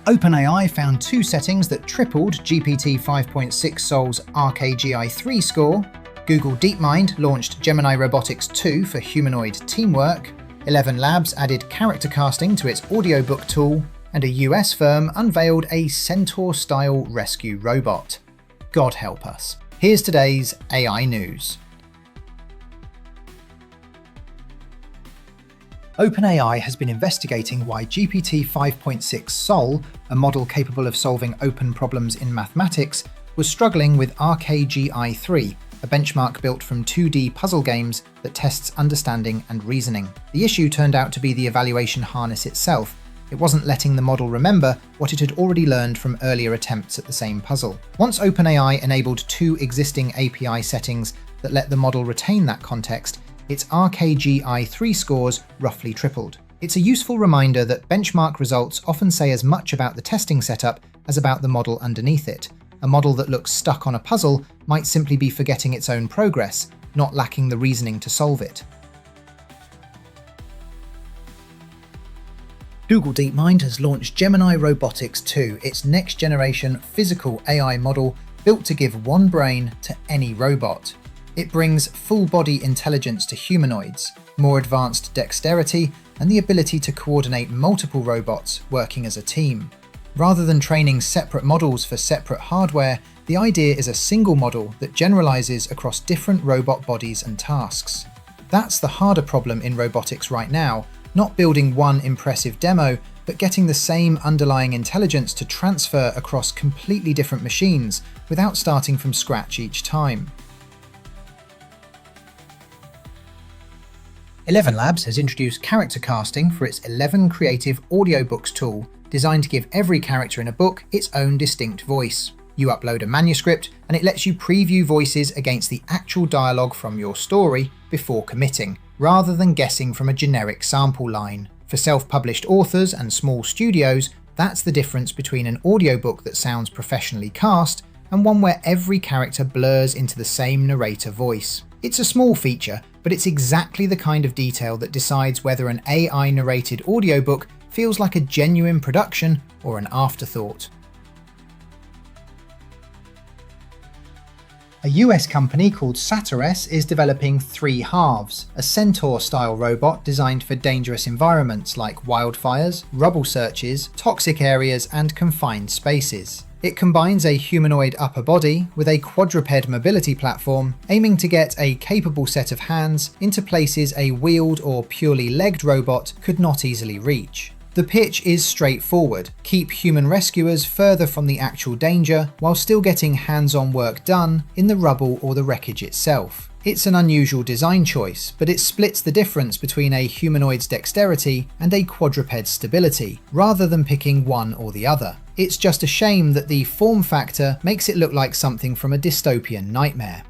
OpenAI found two settings that tripled GPT-5.6 Sol's ARC-AGI 3 score. Google DeepMind launched Gemini Robotics 2 for humanoid teamwork. ElevenLabs added character casting to its audiobook tool. And a US firm unveiled a centaur-style rescue robot. God help us. Here's today's AI news. OpenAI has been investigating why GPT-5.6 Sol, a model capable of solving open problems in mathematics, was struggling with ARC-AGI 3, a benchmark built from 2D puzzle games that tests understanding and reasoning. The issue turned out to be the evaluation harness itself. It wasn't letting the model remember what it had already learned from earlier attempts at the same puzzle. Once OpenAI enabled two existing API settings that let the model retain that context, its ARC-AGI 3 scores roughly tripled. It's a useful reminder that benchmark results often say as much about the testing setup as about the model underneath it. A model that looks stuck on a puzzle might simply be forgetting its own progress, not lacking the reasoning to solve it. Google DeepMind has launched Gemini Robotics 2, its next-generation physical AI model built to give one brain to any robot. It brings full-body intelligence to humanoids, more advanced dexterity, and the ability to coordinate multiple robots working as a team. Rather than training separate models for separate hardware, the idea is a single model that generalizes across different robot bodies and tasks. That's the harder problem in robotics right now. Not building one impressive demo, but getting the same underlying intelligence to transfer across completely different machines without starting from scratch each time. ElevenLabs has introduced character casting for its ElevenCreative Audiobooks tool, designed to give every character in a book its own distinct voice. You upload a manuscript, and it lets you preview voices against the actual dialogue from your story before committing, rather than guessing from a generic sample line. For self-published authors and small studios, that's the difference between an audiobook that sounds professionally cast and one where every character blurs into the same narrator voice. It's a small feature, but it's exactly the kind of detail that decides whether an AI-narrated audiobook feels like a genuine production or an afterthought. A US company called Satyress is developing Threehalves, a centaur-style robot designed for dangerous environments like wildfires, rubble searches, toxic areas, and confined spaces. It combines a humanoid upper body with a quadruped mobility platform, aiming to get a capable set of hands into places a wheeled or purely legged robot could not easily reach. The pitch is straightforward: keep human rescuers further from the actual danger while still getting hands-on work done in the rubble or the wreckage itself. It's an unusual design choice, but it splits the difference between a humanoid's dexterity and a quadruped's stability, rather than picking one or the other. It's just a shame that the form factor makes it look like something from a dystopian nightmare.